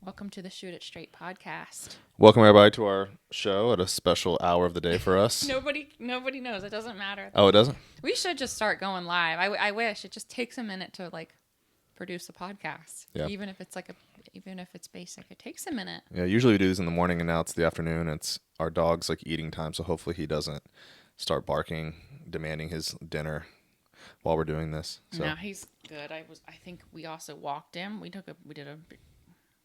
Welcome to the Shoot It Straight podcast. Welcome everybody to our show at a special hour of the day for us. Nobody knows. It doesn't matter. Oh, it doesn't? We should just start going live. I wish it just takes a minute to produce a podcast. Yeah. Even if it's basic, it takes a minute. Yeah, usually we do these in the morning, and now it's the afternoon. It's our dog's eating time, so hopefully he doesn't start barking, demanding his dinner while we're doing this. So. No, he's good. I think we also walked him. We did a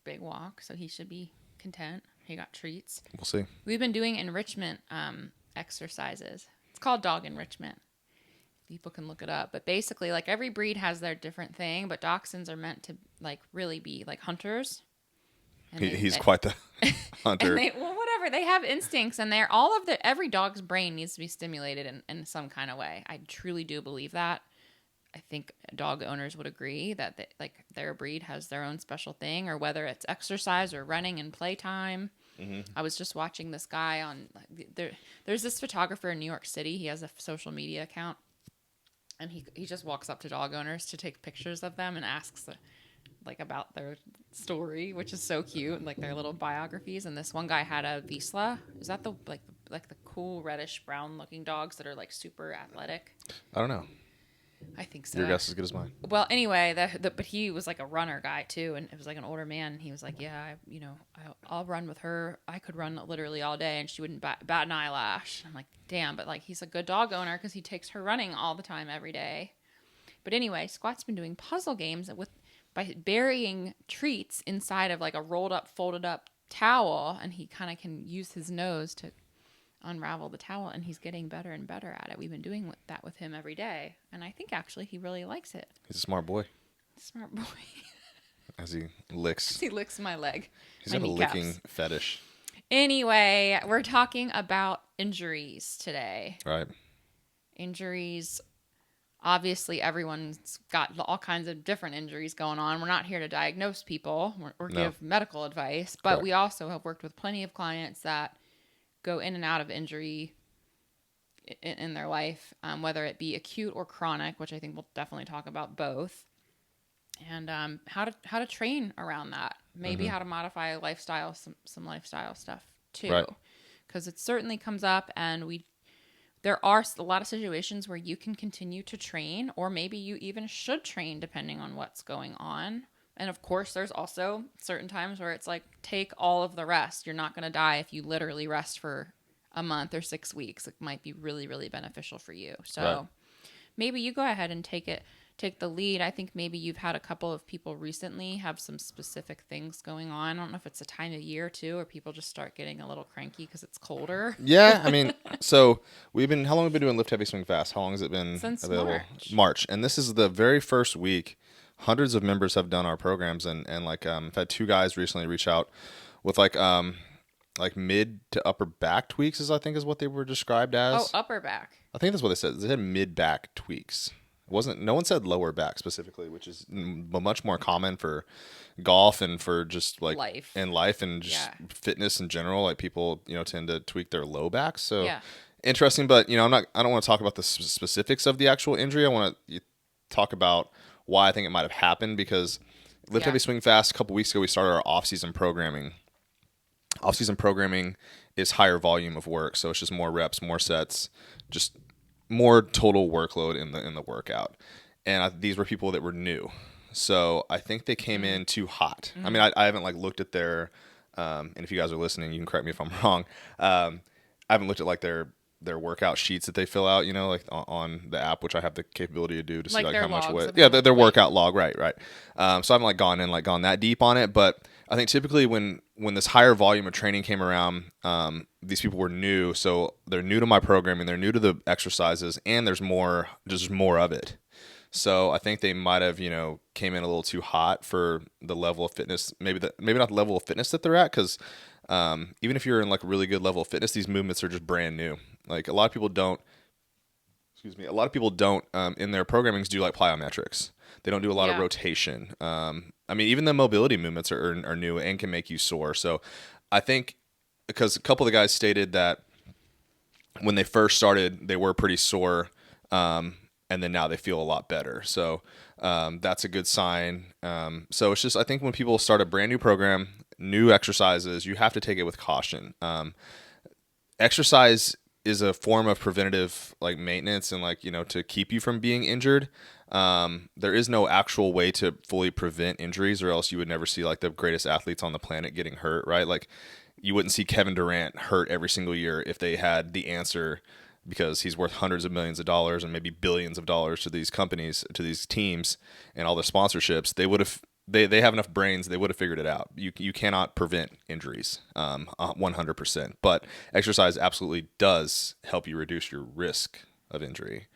big walk, so he should be content. He got treats. We'll see. We've been doing enrichment exercises. It's called dog enrichment. People can look it up, but basically, every breed has their different thing. But dachshunds are meant to really be hunters. And he's quite the hunter. Whatever, they have instincts, and every dog's brain needs to be stimulated in some kind of way. I truly do believe that. I think dog owners would agree that their breed has their own special thing, or whether it's exercise or running and playtime. Mm-hmm. I was just watching this guy on there's this photographer in New York City. He has a social media account, and he just walks up to dog owners to take pictures of them and asks about their story, which is so cute, and their little biographies. And this one guy had a Vizsla. Is that the cool reddish brown looking dogs that are super athletic? I don't know. I think so. Your guess is as good as mine. Well, anyway, but he was a runner guy too, and it was an older man. And he was yeah, I'll run with her. I could run literally all day, and she wouldn't bat an eyelash. I'm damn, but he's a good dog owner because he takes her running all the time, every day. But anyway, Squat's been doing puzzle games by burying treats inside of a rolled up, folded up towel, and he kind of can use his nose to unravel the towel, and he's getting better and better at it. We've been doing that with him every day, and I think actually he really likes it. He's a smart boy. Smart boy. As he licks. He licks my leg. He's got a licking fetish. Anyway, we're talking about injuries today. Right. Injuries. Obviously, everyone's got all kinds of different injuries going on. We're not here to diagnose people or give medical advice, but Correct. We also have worked with plenty of clients that go in and out of injury in their life, whether it be acute or chronic, which I think we'll definitely talk about both, and how to train around that. Maybe how to modify a lifestyle, some lifestyle stuff too, because it certainly comes up, and there are a lot of situations where you can continue to train, or maybe you even should train depending on what's going on. And of course, there's also certain times where it's take all of the rest. You're not going to die if you literally rest for a month or 6 weeks. It might be really, really beneficial for you. So maybe you go ahead and take the lead. I think maybe you've had a couple of people recently have some specific things going on. I don't know if it's a time of year too, or people just start getting a little cranky because it's colder. Yeah, I mean, so how long have we been doing Lift Heavy Swing Fast? How long has it been Since available? March. And this is the very first week. Hundreds of members have done our programs, and I've had 2 guys recently reach out with mid to upper back tweaks, I think is what they were described as. Oh, upper back. I think that's what they said. They said mid back tweaks. No one said lower back specifically, which is much more common for golf and for just life and just fitness in general. People tend to tweak their low backs. So interesting, but I don't want to talk about the specifics of the actual injury. I want to talk about why I think it might have happened, because Lift Heavy Swing Fast, a couple weeks ago, we started our off-season programming. Off-season programming is higher volume of work, so it's just more reps, more sets, just more total workload in the workout. And these were people that were new, so I think they came in too hot. Mm-hmm. I mean, I haven't looked at their, and if you guys are listening, you can correct me if I'm wrong. I haven't looked at their workout sheets that they fill out, on the app, which I have the capability to do to see how much weight. Yeah, their workout log, right. So I haven't gone that deep on it, but I think typically when this higher volume of training came around, these people were new, so they're new to my programming, they're new to the exercises, and there's more of it. So I think they might have came in a little too hot for the level of fitness, maybe not the level of fitness that they're at, because even if you're in really good level of fitness, these movements are just brand new. A lot of people don't in their programmings do plyometrics. They don't do a lot of rotation. I mean, even the mobility movements are new and can make you sore. So I think because a couple of the guys stated that when they first started, they were pretty sore, and then now they feel a lot better. So that's a good sign. So it's just, I think when people start a brand new program, new exercises, you have to take it with caution. Exercise is a form of preventative like maintenance and like, to keep you from being injured. There is no actual way to fully prevent injuries, or else you would never see like the greatest athletes on the planet getting hurt, right? Like you wouldn't see Kevin Durant hurt every single year if they had the answer, because he's worth hundreds of millions of dollars and maybe billions of dollars to these companies, to these teams and all the sponsorships. They have enough brains, they would have figured it out. You cannot prevent injuries 100%, but exercise absolutely does help you reduce your risk of injury.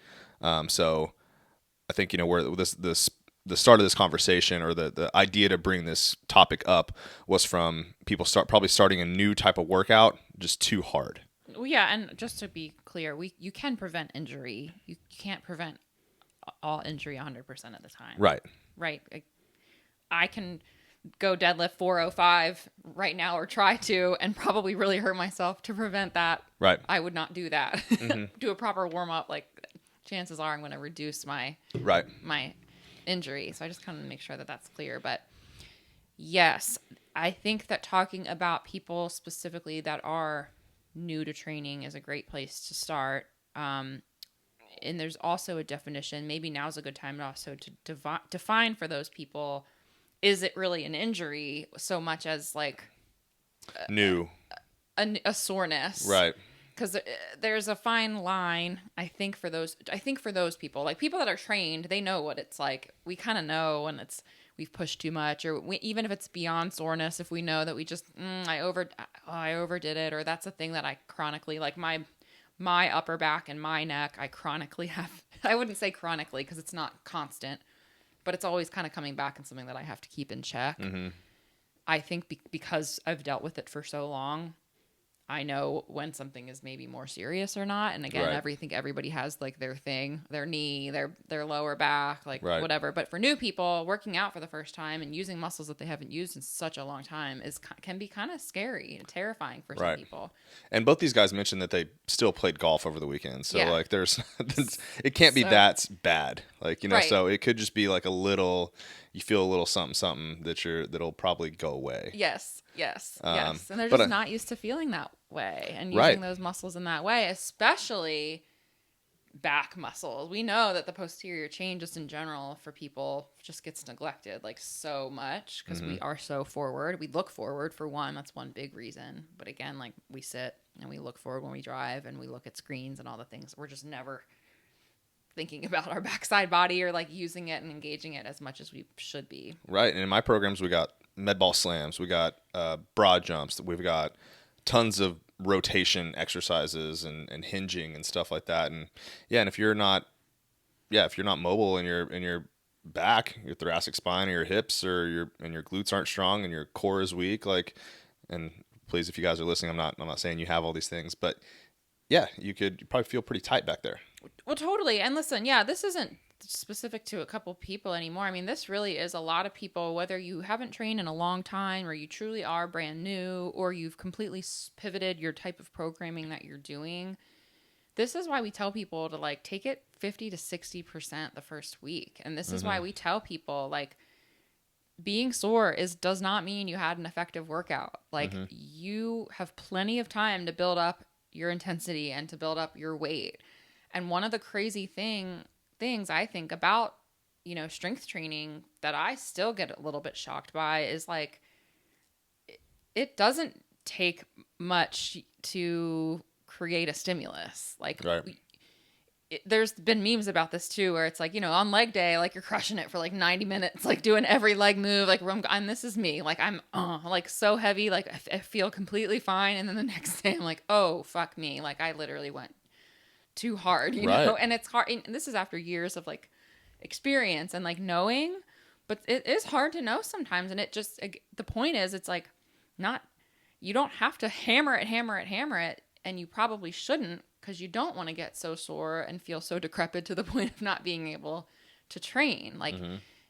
So I think, where the start of this conversation, or the idea to bring this topic up, was from people probably starting a new type of workout just too hard. Well, yeah, and just to be clear, you can prevent injury. You can't prevent all injury 100% of the time. Right. Right. I can go deadlift 405 right now, or try to, and probably really hurt myself to prevent that. Right. I would not do that. Do a proper warm up. Like, chances are I'm going to reduce my injury. So I just kind of make sure that that's clear. But yes, I think that talking about people specifically that are new to training is a great place to start. And there's also a definition. Maybe now's a good time also to define for those people, is it really an injury so much as like a soreness? Right. Because there's a fine line, I think for those people, like people that are trained, they know what it's like. We kind of know when we've pushed too much, or even if it's beyond soreness, if we know that we just I overdid it, or that's a thing that I chronically, like my upper back and my neck, I chronically have. I wouldn't say chronically because it's not constant, but it's always kind of coming back and something that I have to keep in check. Mm-hmm. I think because I've dealt with it for so long, I know when something is maybe more serious or not. And again, I think everybody has like their thing, their knee, their lower back, like whatever. But for new people working out for the first time and using muscles that they haven't used in such a long time can be kind of scary and terrifying for some people. And both these guys mentioned that they still played golf over the weekend. So like it can't be that bad. Like, so it could just be like you feel a little something that'll probably go away. Yes. And they're just not used to feeling that way and using those muscles in that way, especially back muscles. We know that the posterior chain just in general for people just gets neglected like so much because we are so forward. We look forward for one. That's one big reason. But again, like we sit and we look forward when we drive and we look at screens and all the things. We're just never thinking about our backside body or like using it and engaging it as much as we should be. Right. And in my programs, we got med ball slams, we got broad jumps, we've got tons of rotation exercises and hinging and stuff like that. And if you're not mobile in your back, your thoracic spine, or your hips, or your glutes aren't strong and your core is weak, like, and please, if you guys are listening, I'm not saying you have all these things, but you probably feel pretty tight back there. Well, totally. And listen, this isn't specific to a couple people anymore. I mean, this really is a lot of people, whether you haven't trained in a long time or you truly are brand new or you've completely pivoted your type of programming that you're doing. This is why we tell people to like take it 50 to 60% the first week. And this is why we tell people like being sore does not mean you had an effective workout. Like you have plenty of time to build up your intensity and to build up your weight. And one of the crazy things I think about, strength training that I still get a little bit shocked by is like, it doesn't take much to create a stimulus. Like there's been memes about this too, where it's like, on leg day, like you're crushing it for like 90 minutes, like doing every leg move, like and this is me, like I'm like so heavy, like I feel completely fine. And then the next day I'm like, oh, fuck me. Like I literally went too hard, you know, and it's hard. And this is after years of like experience and like knowing, but it is hard to know sometimes. And it just, the point is, it's like you don't have to hammer it. And you probably shouldn't, because you don't want to get so sore and feel so decrepit to the point of not being able to train. Like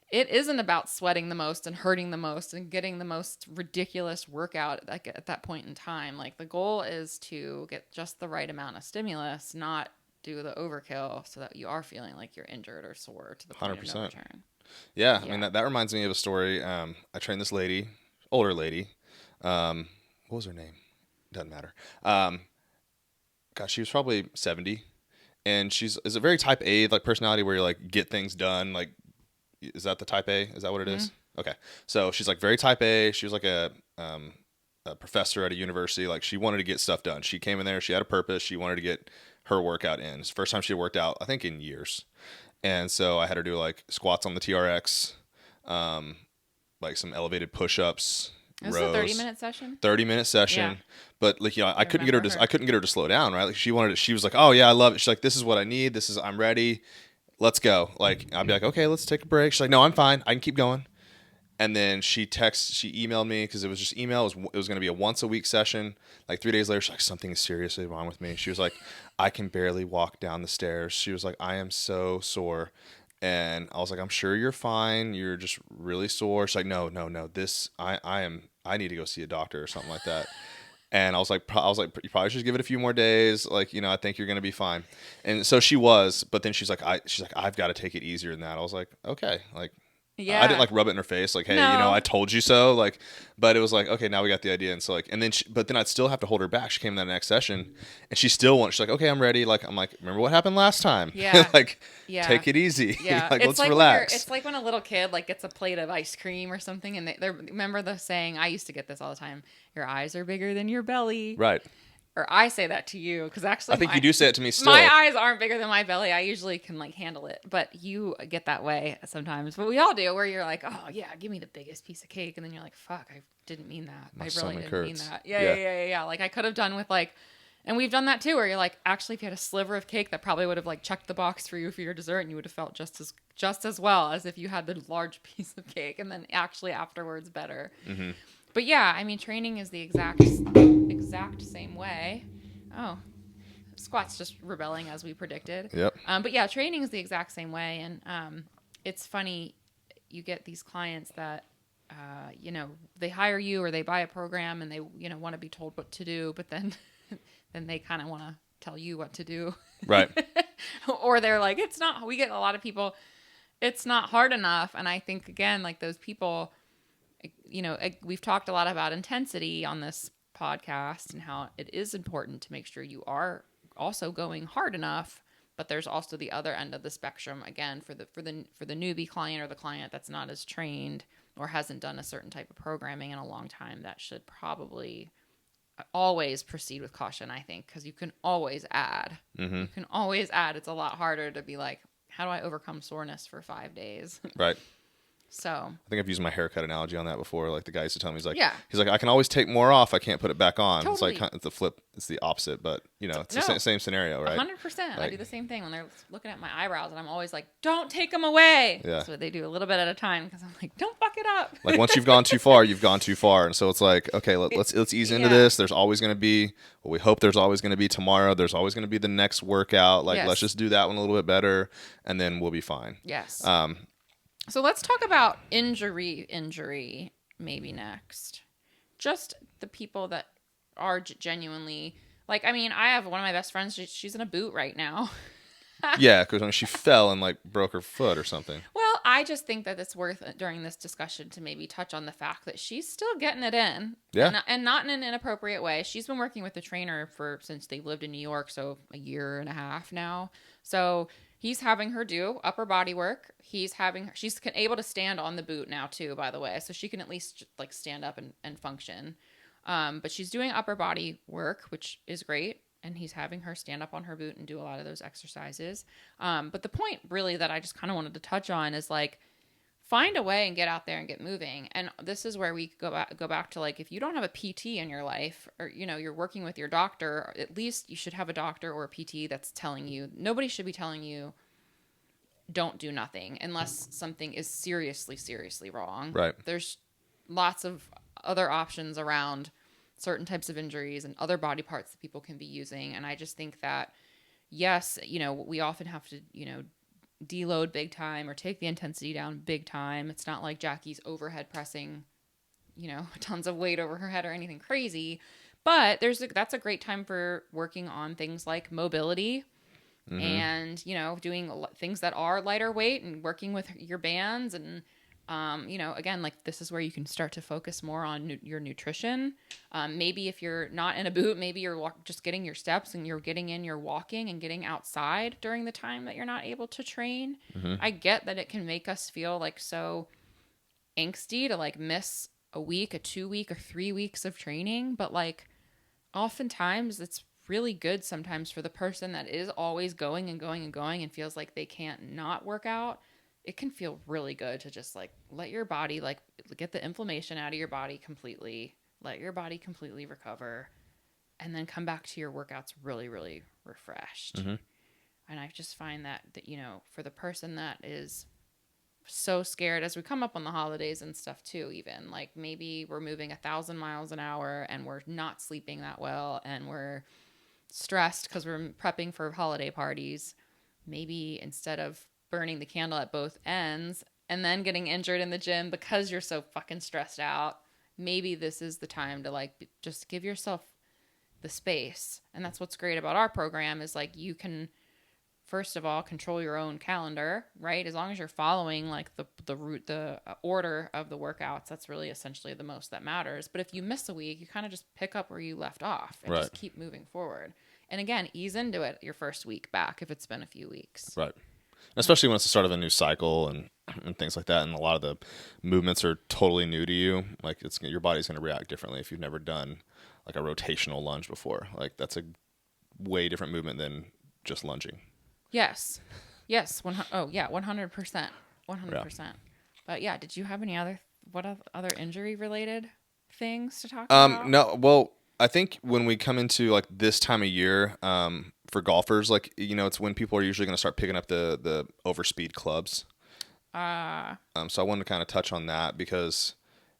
it isn't about sweating the most and hurting the most and getting the most ridiculous workout like at that point in time. Like the goal is to get just the right amount of stimulus, not do the overkill so that you are feeling like you're injured or sore to the point 100%. Of no return. Yeah. I mean, that reminds me of a story. I trained this lady, older lady, What was her name? Doesn't matter. Gosh, she was probably 70, and is a very type A like personality where you like get things done. Like, is that the type A? Is that what it is? Okay, so she's like very type A. She was like a professor at a university. Like, she wanted to get stuff done. She came in there. She had a purpose. She wanted to get her workout in. It's the first time she worked out, I think, in years. And so I had her do like squats on the TRX, like some elevated push-ups. It was a 30-minute session. 30-minute session, yeah. But like, you know, I couldn't get her to slow down, right? Like, she was like, "Oh yeah, I love it." She's like, "This is what I need. I'm ready. Let's go." Like, I'd be like, "Okay, let's take a break." She's like, "No, I'm fine. I can keep going." And then she emailed me, because it was just email. It was going to be a once a week session. Like 3 days later, she's like, "Something is seriously wrong with me." She was like, "I can barely walk down the stairs." She was like, "I am so sore." And I was like, "I'm sure you're fine. You're just really sore." She's like, No. I need to go see a doctor or something like that." And I was like, "You probably should give it a few more days. Like, you know, I think you're going to be fine." And so she was, but then she's like, "I've got to take it easier than that." I was like, "Okay." Like, yeah. I didn't like rub it in her face. Like, "Hey, no. You know, I told you so." Like, but it was like, okay, now we got the idea. And so like, but then I'd still have to hold her back. She came in that next session, and she's like, "Okay, I'm ready." Like, I'm like, "Remember what happened last time?" Yeah. Like, yeah. Take it easy. Yeah. Like, let's relax. It's like when a little kid like gets a plate of ice cream or something, and they remember the saying. I used to get this all the time. Your eyes are bigger than your belly. Right. Or I say that to you, because actually I think you do say it to me still. My eyes aren't bigger than my belly. I usually can like handle it, but you get that way sometimes. But we all do, where you're like, "Oh yeah, give me the biggest piece of cake," and then you're like, "Fuck, I didn't mean that. I really didn't mean that." Yeah. Like, I could have done with like, and we've done that too, where you're like, actually, if you had a sliver of cake, that probably would have like checked the box for you for your dessert, and you would have felt just as well as if you had the large piece of cake, and then actually afterwards better. Mm-hmm. But yeah, I mean, training is the exact same way. Oh, squat's just rebelling as we predicted. Yep. But yeah, training is the exact same way. And it's funny, you get these clients that, you know, they hire you or they buy a program and they, you know, want to be told what to do, but then they kind of want to tell you what to do. Right. Or they're like, we get a lot of people, it's not hard enough. And I think, again, like those people, you know, we've talked a lot about intensity on this podcast and how it is important to make sure you are also going hard enough, but there's also the other end of the spectrum, again, for the newbie client or the client that's not as trained or hasn't done a certain type of programming in a long time. That should probably always proceed with caution, I think, because you can always add. Mm-hmm. You can always add. It's a lot harder to be like, how do I overcome soreness for 5 days? Right. So I think I've used my haircut analogy on that before. Like, the guy used to tell me, he's like, yeah. I can always take more off. I can't put it back on. Totally. It's like, it's the flip. It's the opposite, but you know, it's the same scenario, right? 100%. Like, I do the same thing when they're looking at my eyebrows, and I'm always like, don't take them away. Yeah. That's what they do, a little bit at a time, because I'm like, don't fuck it up. Like, once you've gone too far, you've gone too far. And so it's like, okay, let's ease into this. There's always going to be, we hope there's always going to be tomorrow. There's always going to be the next workout. Like, let's just do that one a little bit better, and then we'll be fine. Yes. So let's talk about injury maybe next. Just the people that are genuinely, like, I mean, I have one of my best friends, she's in a boot right now. Yeah, because she fell and like broke her foot or something. Well, I just think that it's worth during this discussion to maybe touch on the fact that she's still getting it in. Yeah. And not in an inappropriate way. She's been working with the trainer since they lived in New York, so a year and a half now. So he's having her do upper body work. She's able to stand on the boot now too, by the way. So she can at least like stand up and function. But she's doing upper body work, which is great. And he's having her stand up on her boot and do a lot of those exercises. But the point really that I just kind of wanted to touch on is like, find a way and get out there and get moving. And this is where we go back to like, if you don't have a PT in your life, or, you know, you're working with your doctor, at least you should have a doctor or a PT that's telling you. Nobody should be telling you don't do nothing unless something is seriously, seriously wrong. Right. There's lots of other options around certain types of injuries and other body parts that people can be using. And I just think that, yes, you know, we often have to, you know, deload big time or take the intensity down big time. It's not like Jackie's overhead pressing, you know, tons of weight over her head or anything crazy. But that's a great time for working on things like mobility. Mm-hmm. And, you know, doing things that are lighter weight and working with your bands and Again, like this is where you can start to focus more on your nutrition. Maybe if you're not in a boot, maybe you're just getting your steps and you're getting in your walking and getting outside during the time that you're not able to train. Mm-hmm. I get that it can make us feel like so angsty to like miss a week, a 2 week, or 3 weeks of training. But like oftentimes it's really good sometimes for the person that is always going and going and going and feels like they can't not work out. It can feel really good to just like let your body like get the inflammation out of your body completely, let your body completely recover, and then come back to your workouts really, really refreshed. Mm-hmm. And I just find that for the person that is so scared as we come up on the holidays and stuff too, even like maybe we're moving 1,000 miles an hour and we're not sleeping that well and we're stressed because we're prepping for holiday parties. Maybe instead of burning the candle at both ends and then getting injured in the gym because you're so fucking stressed out, maybe this is the time to like just give yourself the space. And that's what's great about our program is like you can first of all control your own calendar, right? As long as you're following like the order of the workouts, that's really essentially the most that matters. But if you miss a week, you kind of just pick up where you left off and just keep moving forward. And again, ease into it your first week back if it's been a few weeks. Right. Especially when it's the start of a new cycle and things like that, and a lot of the movements are totally new to you. Like your body's going to react differently if you've never done like a rotational lunge before. Like that's a way different movement than just lunging. Yes. 100%. 100%. But yeah, did you have any other injury related things to talk about? No. Well, I think when we come into like this time of year, for golfers, like it's when people are usually going to start picking up the overspeed clubs. So I wanted to kind of touch on that because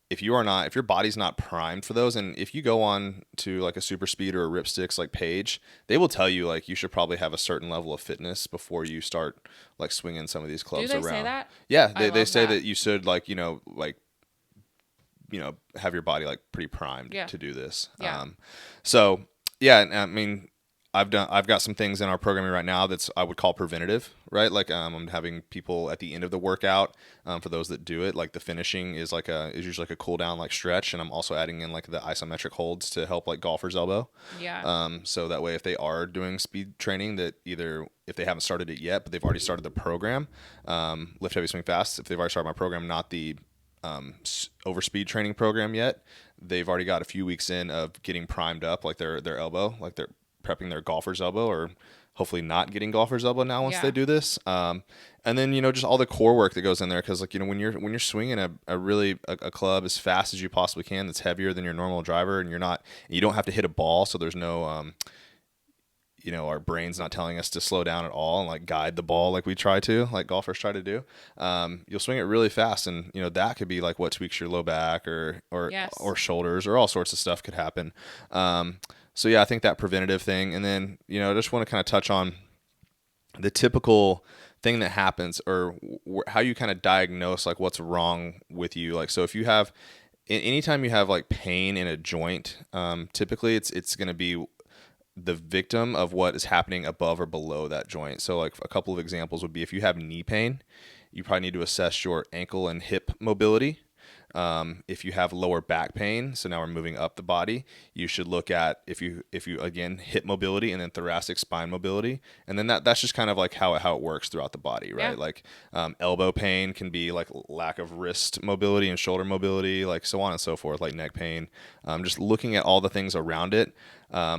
if your body's not primed for those, and if you go on to like a super speed or a ripsticks like page, they will tell you like you should probably have a certain level of fitness before you start like swinging some of these clubs around. Do they say that? Yeah, they say that you should have your body like pretty primed to do this. Yeah. So yeah, I mean, I've got some things in our programming right now that's I would call preventative, right? Like I'm having people at the end of the workout, for those that do it, like the finishing is usually like a cool down like stretch, and I'm also adding in like the isometric holds to help like golfer's elbow. Yeah. So that way if they are doing speed training, that either if they haven't started it yet, but they've already started the program, lift heavy swing fast, if they've already started my program, not the overspeed training program yet, they've already got a few weeks in of getting primed up, like their elbow, like they're prepping their golfer's elbow, or hopefully not getting golfer's elbow now once they do this. And then just all the core work that goes in there, because like when you're swinging a club as fast as you possibly can, that's heavier than your normal driver, and you don't have to hit a ball, so there's no our brain's not telling us to slow down at all and like guide the ball like golfers try to do. You'll swing it really fast, and that could be like what tweaks your low back or shoulders, or all sorts of stuff could happen. So yeah, I think that preventative thing, and then I just want to kind of touch on the typical thing that happens, or how you kind of diagnose like what's wrong with you. Like, so if you have anytime you have like pain in a joint, typically it's going to be the victim of what is happening above or below that joint. So like a couple of examples would be, if you have knee pain, you probably need to assess your ankle and hip mobility. If you have lower back pain, so now we're moving up the body, you should look at if you again hip mobility, and then thoracic spine mobility, and then that's just kind of like how it works throughout the body, right? Yeah. Like elbow pain can be like lack of wrist mobility and shoulder mobility, like so on and so forth, like neck pain. Just looking at all the things around it.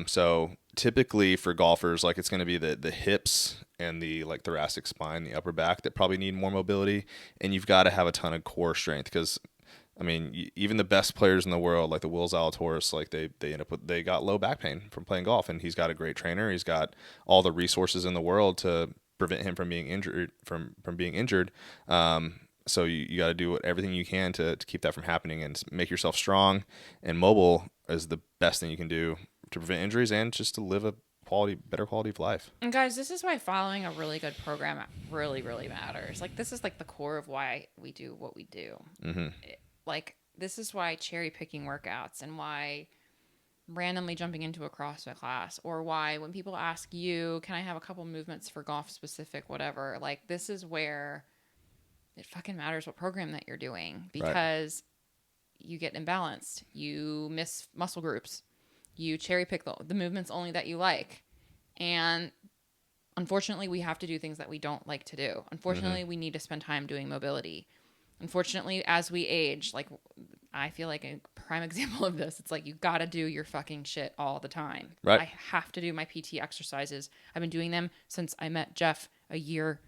So typically for golfers, like it's going to be the hips and the like thoracic spine, the upper back, that probably need more mobility, and you've got to have a ton of core strength, because I mean, even the best players in the world, like the Will Zalatoris, like they end up they got low back pain from playing golf, and he's got a great trainer. He's got all the resources in the world to prevent him from being injured. So you got to do everything you can to keep that from happening, and make yourself strong and mobile is the best thing you can do to prevent injuries and just to live a better quality of life. And guys, this is why following a really good program really, really matters. Like, this is like the core of why we do what we do. Mm-hmm. Like, this is why cherry picking workouts, and why randomly jumping into a CrossFit class, or why when people ask you, can I have a couple movements for golf specific, whatever, like this is where it fucking matters what program that you're doing, because you get imbalanced. You miss muscle groups. You cherry pick the movements only that you like. And unfortunately, we have to do things that we don't like to do. Unfortunately, we need to spend time doing mobility. Unfortunately, as we age, like, I feel like a prime example of this, it's like you got to do your fucking shit all the time. Right. I have to do my PT exercises. I've been doing them since I met Jeff a year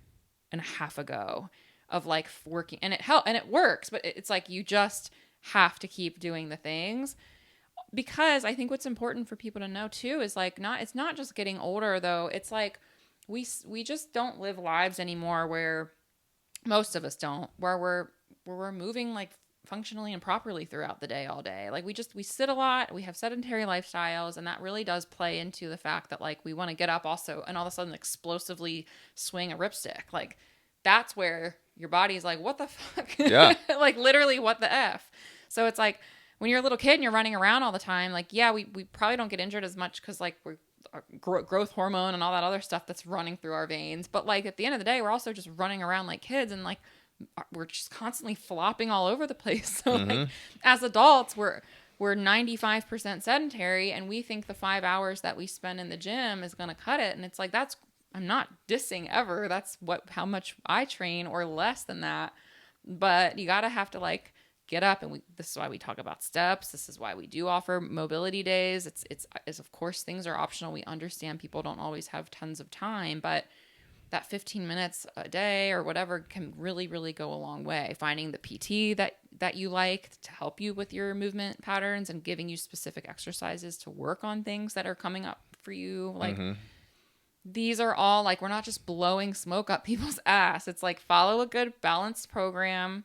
and a half ago, of like working, and it works, but it's like you just have to keep doing the things. Because I think what's important for people to know too is like, it's not just getting older though. It's like we just don't live lives anymore, where most of us don't, where we're moving like functionally and properly throughout the day all day. Like we sit a lot, we have sedentary lifestyles, and that really does play into the fact that like we want to get up also and all of a sudden explosively swing a ripstick. Like that's where your body's like, what the fuck? Yeah. Like literally what the F? So it's like, when you're a little kid and you're running around all the time, like, yeah, we probably don't get injured as much because like we're growth hormone and all that other stuff that's running through our veins. But like at the end of the day, we're also just running around like kids, and like we're just constantly flopping all over the place. So like as adults, we're 95% sedentary, and we think the 5 hours that we spend in the gym is going to cut it. And it's like, I'm not dissing ever. That's how much I train, or less than that. But you have to like get up, and this is why we talk about steps. This is why we do offer mobility days. It's of course things are optional. We understand people don't always have tons of time, but that 15 minutes a day or whatever can really, really go a long way. Finding the PT that you like to help you with your movement patterns, and giving you specific exercises to work on things that are coming up for you. Like these are all like, we're not just blowing smoke up people's ass. It's like, follow a good balanced program.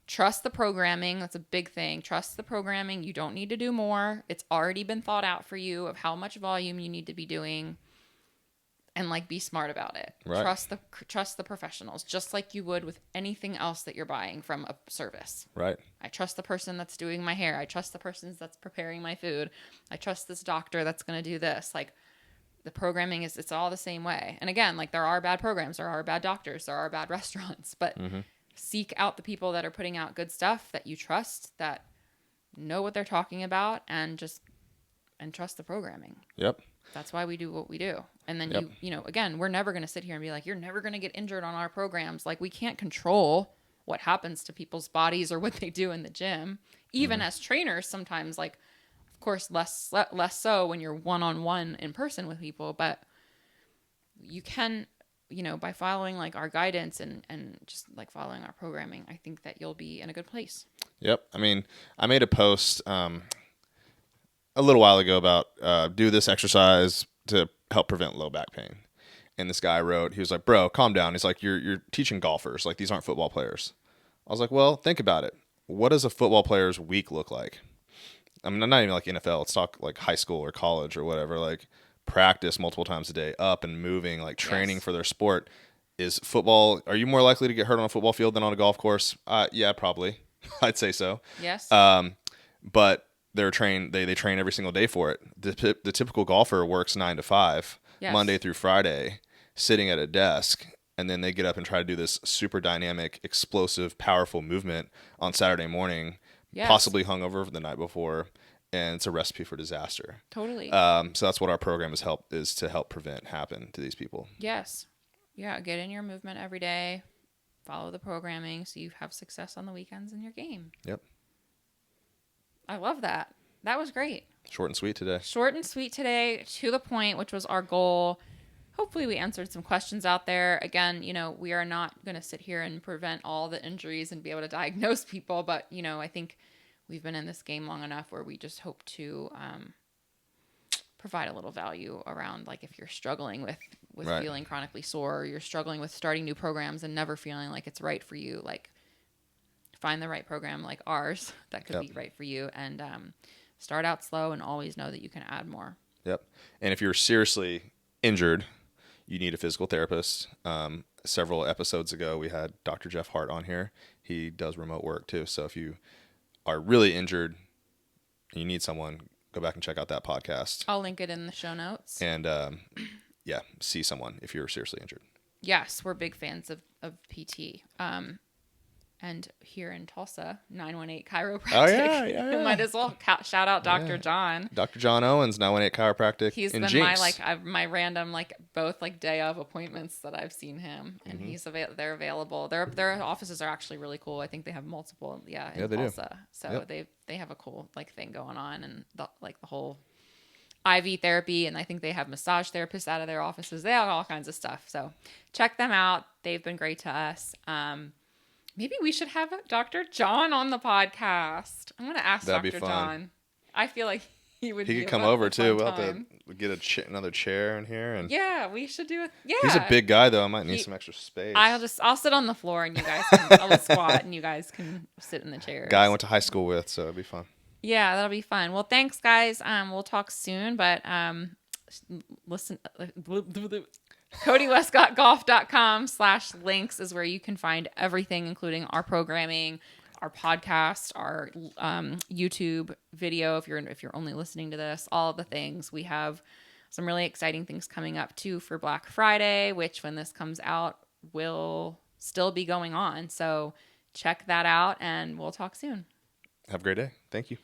Trust the programming. That's a big thing. Trust the programming. You don't need to do more. It's already been thought out for you of how much volume you need to be doing, and like be smart about it. Right. Trust the professionals, just like you would with anything else that you're buying from a service. Right. I trust the person that's doing my hair. I trust the person that's preparing my food. I trust this doctor that's going to do this. Like the programming it's all the same way. And again, like there are bad programs, there are bad doctors, there are bad restaurants, but seek out the people that are putting out good stuff that you trust, that know what they're talking about, and trust the programming. Yep. That's why we do what we do. And then you know, again, we're never going to sit here and be like, you're never going to get injured on our programs. Like we can't control what happens to people's bodies or what they do in the gym. Even as trainers, sometimes, like, of course, less so when you're one-on-one in person with people, but you can, you know, by following like our guidance and just like following our programming, I think that you'll be in a good place. Yep. I mean, I made a post a little while ago about do this exercise to help prevent low back pain. And this guy wrote, he was like, bro, calm down. He's like, you're teaching golfers. Like, these aren't football players. I was like, well, think about it. What does a football player's week look like? I mean, not even like NFL. Let's talk like high school or college or whatever. Like, practice multiple times a day, up and moving, like training for their sport. Is football, are you more likely to get hurt on a football field than on a golf course? Yeah, probably. I'd say so. Yes. But they're trained, they train every single day for it. The typical golfer works 9 to 5, Monday through Friday, sitting at a desk, and then they get up and try to do this super dynamic, explosive, powerful movement on Saturday morning, possibly hungover the night before. And it's a recipe for disaster. Totally. So that's what our program is to help prevent happen to these people. Yes. Yeah. Get in your movement every day. Follow the programming so you have success on the weekends in your game. Yep. I love that. That was great. Short and sweet today. Short and sweet today, to the point, which was our goal. Hopefully we answered some questions out there. Again, you know, we are not going to sit here and prevent all the injuries and be able to diagnose people. But, you know, I think we've been in this game long enough where we just hope to provide a little value around, like, if you're struggling with feeling chronically sore, or you're struggling with starting new programs and never feeling like it's right for you, like, find the right program like ours that could be right for you, and start out slow and always know that you can add more. Yep. And if you're seriously injured, you need a physical therapist. Several episodes ago, we had Dr. Jeff Hart on here. He does remote work too. So if you are really injured and you need someone, go back and check out that podcast. I'll link it in the show notes. And see someone if you're seriously injured. Yes, we're big fans of PT. And here in Tulsa, 918 Chiropractic. Oh, yeah. Might as well shout out Dr. John. Dr. John Owens, 918 Chiropractic. He's in been Jinx. my random both day of appointments that I've seen him, and they're available. Their offices are actually really cool. I think they have multiple. In Tulsa. Do. So they have a cool thing going on, and the whole IV therapy, and I think they have massage therapists out of their offices. They have all kinds of stuff. So check them out. They've been great to us. Maybe we should have Dr. John on the podcast. I'm going to ask That'd Dr. John. I feel like he could come over too. We'll have to get another chair in here, and we should do it. Yeah, he's a big guy though. I might need some extra space. I'll sit on the floor, and you guys I'll squat, and you guys can sit in the chairs. Guy I went to high school with, so it'd be fun. Yeah, that'll be fun. Well, thanks, guys. We'll talk soon, but listen. CodyWescottGolf.com/links is where you can find everything, including our programming, our podcast, our YouTube video. If you're only listening to this, all of the things. We have some really exciting things coming up too for Black Friday, which when this comes out will still be going on. So check that out, and we'll talk soon. Have a great day. Thank you.